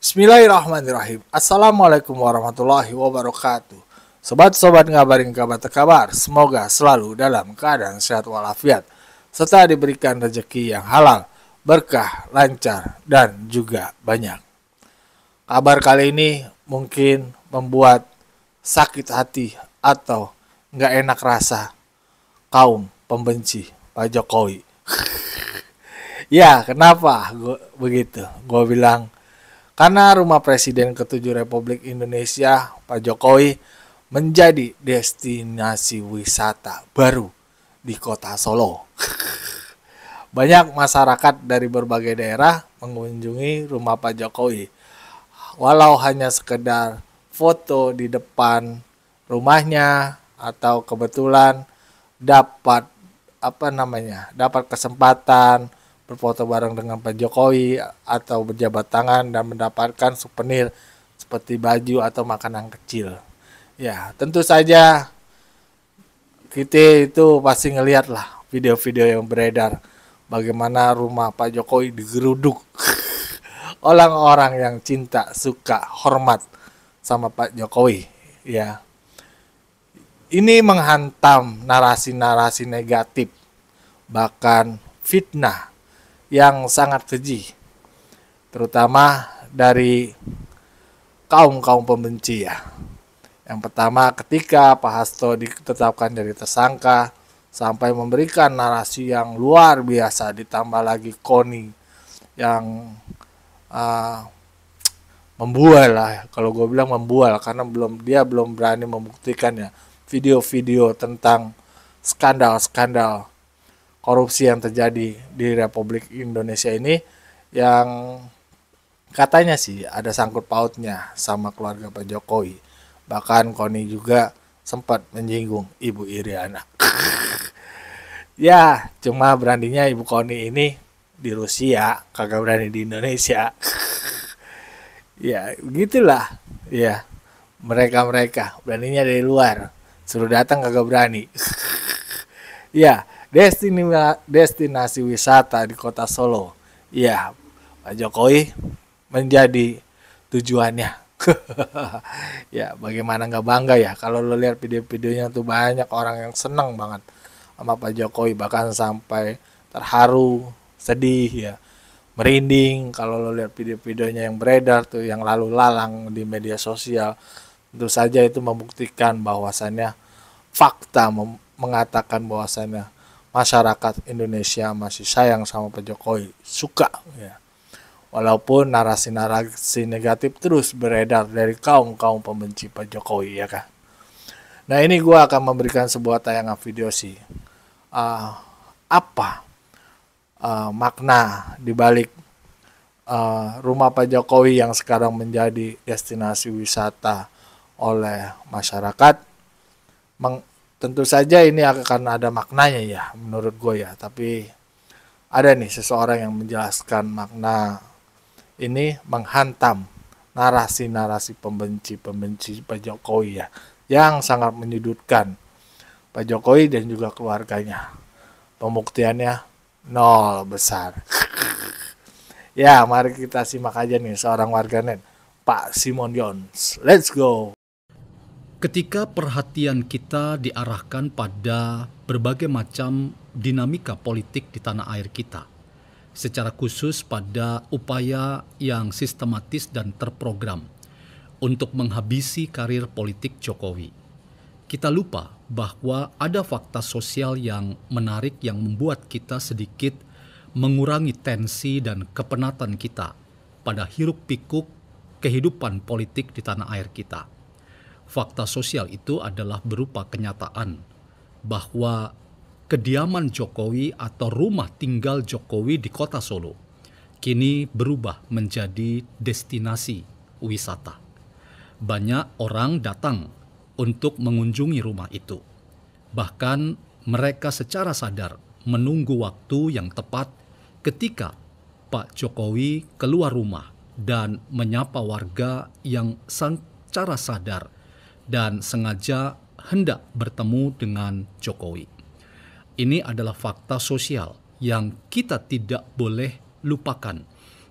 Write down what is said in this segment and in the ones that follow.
Bismillahirrahmanirrahim. Assalamualaikum warahmatullahi wabarakatuh. Sobat-sobat ngabarin kabar terkabar, semoga selalu dalam keadaan sehat walafiat, serta diberikan rezeki yang halal, berkah, lancar, dan juga banyak. Kabar kali ini mungkin membuat sakit hati atau nggak enak rasa kaum pembenci Pak Jokowi. Ya, kenapa begitu? Gue bilang karena rumah Presiden ke-7 Republik Indonesia, Pak Jokowi, menjadi destinasi wisata baru di kota Solo. Banyak masyarakat dari berbagai daerah mengunjungi rumah Pak Jokowi. Walau hanya sekedar foto di depan rumahnya atau kebetulan dapat dapat kesempatan berfoto bareng dengan Pak Jokowi atau berjabat tangan dan mendapatkan souvenir seperti baju atau makanan kecil. Ya, tentu saja kita itu pasti ngelihat lah video-video yang beredar bagaimana rumah Pak Jokowi digeruduk orang-orang yang cinta, suka, hormat sama Pak Jokowi. Ya, ini menghantam narasi-narasi negatif, bahkan fitnah yang sangat keji, terutama dari kaum-kaum pembenci ya. Yang pertama, ketika Pak Hasto ditetapkan jadi tersangka, sampai memberikan narasi yang luar biasa, ditambah lagi Koni yang membual lah, kalau gue bilang membual karena dia belum berani membuktikan ya video-video tentang skandal-skandal korupsi yang terjadi di Republik Indonesia ini yang katanya sih ada sangkut pautnya sama keluarga Pak Jokowi. Bahkan Koni juga sempat menyinggung Ibu Iriana. Ya, cuma beraninya Ibu Koni ini di Rusia, kagak berani di Indonesia. Ya, begitulah. Ya, mereka beraninya dari luar. Suruh datang kagak berani. Ya, destinasi wisata di kota Solo. Ya, Pak Jokowi menjadi tujuannya. Ya, bagaimana nggak bangga ya kalau lo lihat video-videonya tuh banyak orang yang seneng banget sama Pak Jokowi, bahkan sampai terharu, sedih ya, merinding kalau lo lihat video-videonya yang beredar tuh yang lalu lalang di media sosial. Tentu saja itu membuktikan bahwasannya fakta mengatakan bahwasannya masyarakat Indonesia masih sayang sama Pak Jokowi, suka ya. Walaupun narasi-narasi negatif terus beredar dari kaum-kaum pembenci Pak Jokowi ya kan. Nah, ini gue akan memberikan sebuah tayangan video sih. Apa makna dibalik rumah Pak Jokowi yang sekarang menjadi destinasi wisata oleh masyarakat. Tentu saja ini akan ada maknanya ya menurut gue ya, tapi ada nih seseorang yang menjelaskan makna ini menghantam narasi-narasi pembenci Pak Jokowi ya, yang sangat menyudutkan Pak Jokowi dan juga keluarganya. Pembuktiannya nol besar. Ya, mari kita simak aja nih seorang warganet, Pak Simon Jones. Let's go. Ketika perhatian kita diarahkan pada berbagai macam dinamika politik di tanah air kita, secara khusus pada upaya yang sistematis dan terprogram untuk menghabisi karir politik Jokowi, kita lupa bahwa ada fakta sosial yang menarik yang membuat kita sedikit mengurangi tensi dan kepenatan kita pada hiruk-pikuk kehidupan politik di tanah air kita. Fakta sosial itu adalah berupa kenyataan bahwa kediaman Jokowi atau rumah tinggal Jokowi di kota Solo kini berubah menjadi destinasi wisata. Banyak orang datang untuk mengunjungi rumah itu. Bahkan mereka secara sadar menunggu waktu yang tepat ketika Pak Jokowi keluar rumah dan menyapa warga yang secara sadar dan sengaja hendak bertemu dengan Jokowi. Ini adalah fakta sosial yang kita tidak boleh lupakan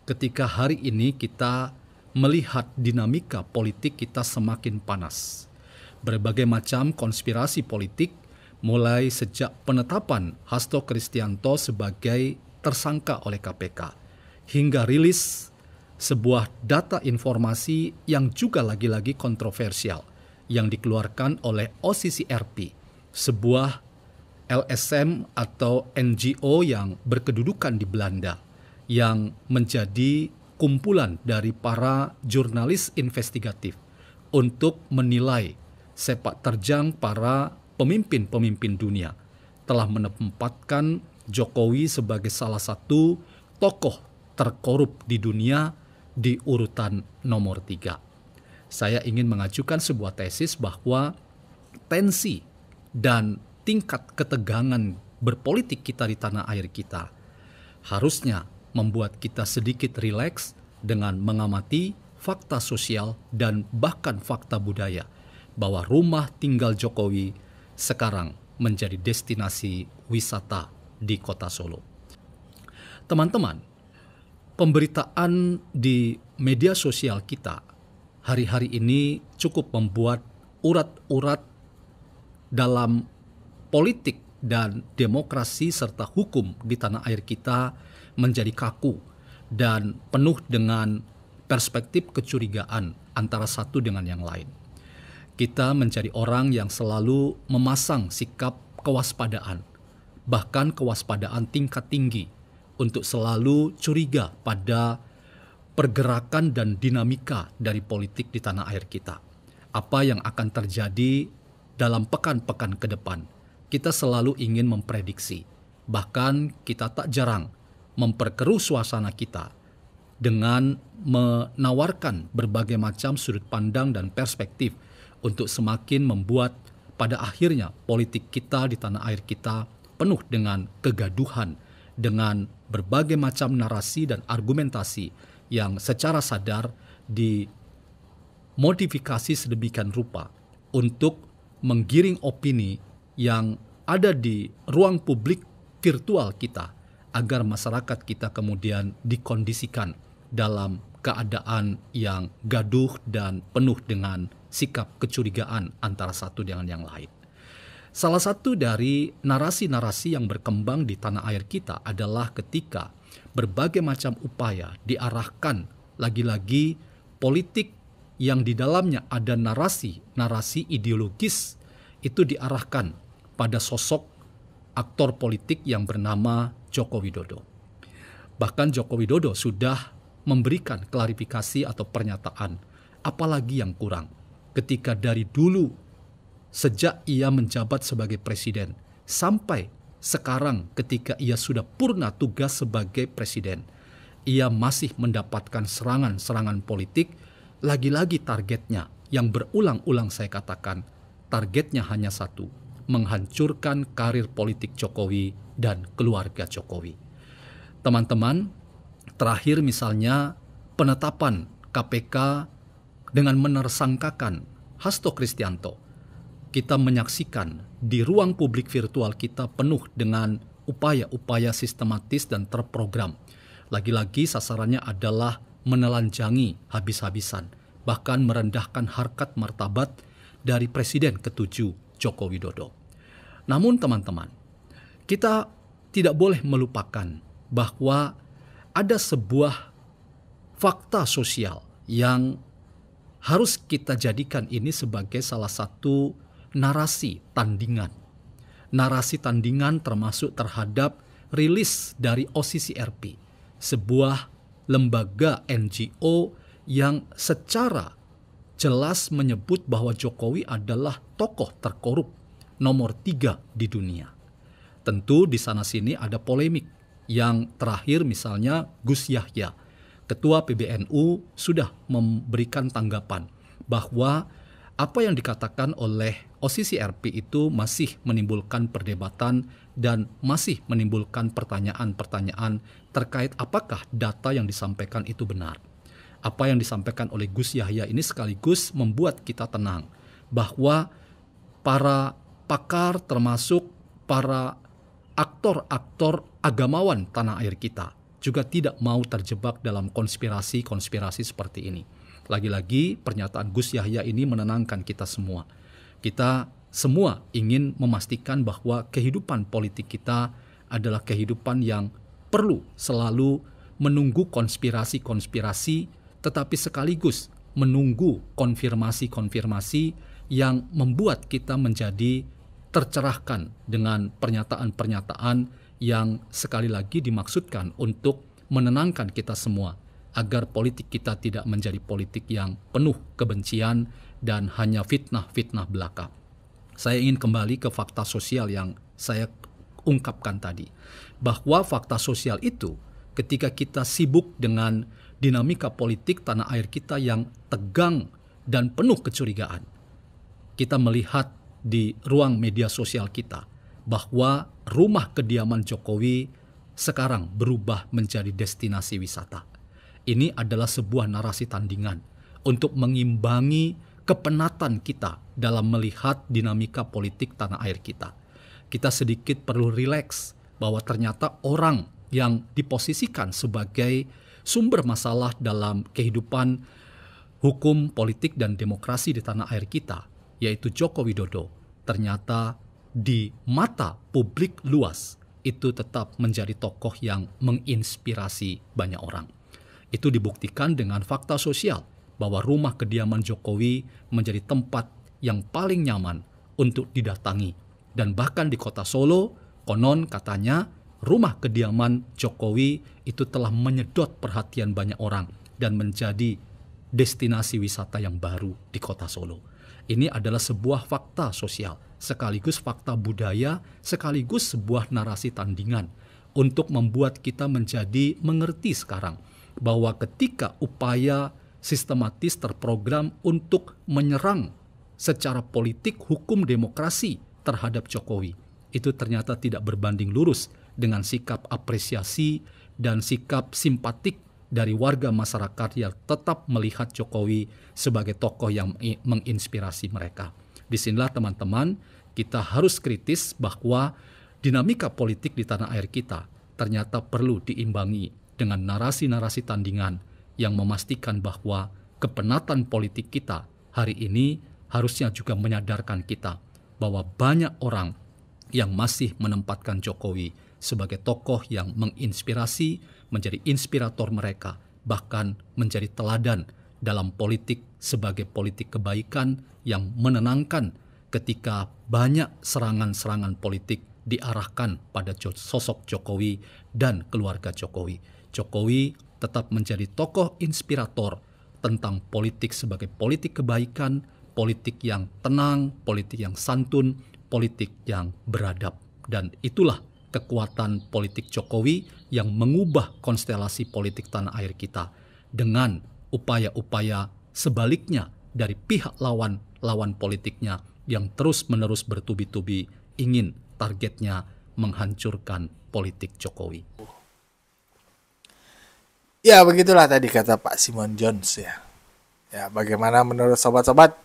ketika hari ini kita melihat dinamika politik kita semakin panas. Berbagai macam konspirasi politik mulai sejak penetapan Hasto Kristianto sebagai tersangka oleh KPK hingga rilis sebuah data informasi yang juga lagi-lagi kontroversial yang dikeluarkan oleh OCCRP, sebuah LSM atau NGO yang berkedudukan di Belanda yang menjadi kumpulan dari para jurnalis investigatif untuk menilai sepak terjang para pemimpin-pemimpin dunia telah menempatkan Jokowi sebagai salah satu tokoh terkorup di dunia di urutan nomor 3. Saya ingin mengajukan sebuah tesis bahwa tensi dan tingkat ketegangan berpolitik kita di tanah air kita harusnya membuat kita sedikit rileks dengan mengamati fakta sosial dan bahkan fakta budaya bahwa rumah tinggal Jokowi sekarang menjadi destinasi wisata di kota Solo. Teman-teman, pemberitaan di media sosial kita hari-hari ini cukup membuat urat-urat dalam politik dan demokrasi serta hukum di tanah air kita menjadi kaku dan penuh dengan perspektif kecurigaan antara satu dengan yang lain. Kita menjadi orang yang selalu memasang sikap kewaspadaan, bahkan kewaspadaan tingkat tinggi untuk selalu curiga pada pergerakan dan dinamika dari politik di tanah air kita. Apa yang akan terjadi dalam pekan-pekan ke depan, kita selalu ingin memprediksi. Bahkan kita tak jarang memperkeruh suasana kita dengan menawarkan berbagai macam sudut pandang dan perspektif untuk semakin membuat pada akhirnya politik kita di tanah air kita penuh dengan kegaduhan, dengan berbagai macam narasi dan argumentasi yang secara sadar dimodifikasi sedemikian rupa untuk menggiring opini yang ada di ruang publik virtual kita agar masyarakat kita kemudian dikondisikan dalam keadaan yang gaduh dan penuh dengan sikap kecurigaan antara satu dengan yang lain. Salah satu dari narasi-narasi yang berkembang di tanah air kita adalah ketika berbagai macam upaya diarahkan lagi-lagi politik yang di dalamnya ada narasi ideologis itu diarahkan pada sosok aktor politik yang bernama Joko Widodo. Bahkan Joko Widodo sudah memberikan klarifikasi atau pernyataan, apalagi yang kurang ketika dari dulu sejak ia menjabat sebagai presiden sampai sekarang ketika ia sudah purna tugas sebagai presiden, ia masih mendapatkan serangan-serangan politik. Lagi-lagi targetnya yang berulang-ulang saya katakan, targetnya hanya satu, menghancurkan karir politik Jokowi dan keluarga Jokowi. Teman-teman, terakhir misalnya penetapan KPK dengan menersangkakan Hasto Kristianto. Kita menyaksikan di ruang publik virtual kita penuh dengan upaya-upaya sistematis dan terprogram. Lagi-lagi sasarannya adalah menelanjangi habis-habisan, bahkan merendahkan harkat martabat dari Presiden ke-7 Joko Widodo. Namun teman-teman, kita tidak boleh melupakan bahwa ada sebuah fakta sosial yang harus kita jadikan ini sebagai salah satu narasi tandingan. Narasi tandingan termasuk terhadap rilis dari OCCRP, sebuah lembaga NGO yang secara jelas menyebut bahwa Jokowi adalah tokoh terkorup nomor 3 di dunia. Tentu di sana-sini ada polemik. Yang terakhir misalnya Gus Yahya, Ketua PBNU, sudah memberikan tanggapan bahwa apa yang dikatakan oleh OCCRP itu masih menimbulkan perdebatan dan masih menimbulkan pertanyaan-pertanyaan terkait apakah data yang disampaikan itu benar. Apa yang disampaikan oleh Gus Yahya ini sekaligus membuat kita tenang bahwa para pakar termasuk para aktor-aktor agamawan tanah air kita juga tidak mau terjebak dalam konspirasi-konspirasi seperti ini. Lagi-lagi pernyataan Gus Yahya ini menenangkan kita semua. Kita semua ingin memastikan bahwa kehidupan politik kita adalah kehidupan yang perlu selalu menunggu konspirasi-konspirasi, tetapi sekaligus menunggu konfirmasi-konfirmasi yang membuat kita menjadi tercerahkan dengan pernyataan-pernyataan yang sekali lagi dimaksudkan untuk menenangkan kita semua agar politik kita tidak menjadi politik yang penuh kebencian dan hanya fitnah-fitnah belaka. Saya ingin kembali ke fakta sosial yang saya ungkapkan tadi, bahwa fakta sosial itu ketika kita sibuk dengan dinamika politik tanah air kita yang tegang dan penuh kecurigaan, kita melihat di ruang media sosial kita bahwa rumah kediaman Jokowi sekarang berubah menjadi destinasi wisata. Ini adalah sebuah narasi tandingan untuk mengimbangi kepenatan kita dalam melihat dinamika politik tanah air kita. Kita sedikit perlu rileks bahwa ternyata orang yang diposisikan sebagai sumber masalah dalam kehidupan hukum, politik, dan demokrasi di tanah air kita, yaitu Joko Widodo, ternyata di mata publik luas itu tetap menjadi tokoh yang menginspirasi banyak orang. Itu dibuktikan dengan fakta sosial bahwa rumah kediaman Jokowi menjadi tempat yang paling nyaman untuk didatangi. Dan bahkan di kota Solo, konon katanya rumah kediaman Jokowi itu telah menyedot perhatian banyak orang dan menjadi destinasi wisata yang baru di kota Solo. Ini adalah sebuah fakta sosial, sekaligus fakta budaya, sekaligus sebuah narasi tandingan untuk membuat kita menjadi mengerti sekarang bahwa ketika upaya sistematis terprogram untuk menyerang secara politik hukum demokrasi terhadap Jokowi, itu ternyata tidak berbanding lurus dengan sikap apresiasi dan sikap simpatik dari warga masyarakat yang tetap melihat Jokowi sebagai tokoh yang menginspirasi mereka. Disinilah teman-teman, kita harus kritis bahwa dinamika politik di tanah air kita ternyata perlu diimbangi dengan narasi-narasi tandingan yang memastikan bahwa kepenatan politik kita hari ini harusnya juga menyadarkan kita bahwa banyak orang yang masih menempatkan Jokowi sebagai tokoh yang menginspirasi, menjadi inspirator mereka, bahkan menjadi teladan dalam politik sebagai politik kebaikan yang menenangkan ketika banyak serangan-serangan politik diarahkan pada sosok Jokowi dan keluarga Jokowi. Jokowi tetap menjadi tokoh inspirator tentang politik sebagai politik kebaikan, politik yang tenang, politik yang santun, politik yang beradab. Dan itulah kekuatan politik Jokowi yang mengubah konstelasi politik tanah air kita dengan upaya-upaya sebaliknya dari pihak lawan politiknya yang terus-menerus bertubi-tubi ingin targetnya menghancurkan politik Jokowi. Ya, begitulah tadi kata Pak Simon Jones ya. Ya, bagaimana menurut sobat-sobat?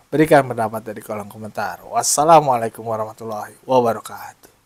Berikan pendapat di kolom komentar. Wassalamualaikum warahmatullahi wabarakatuh.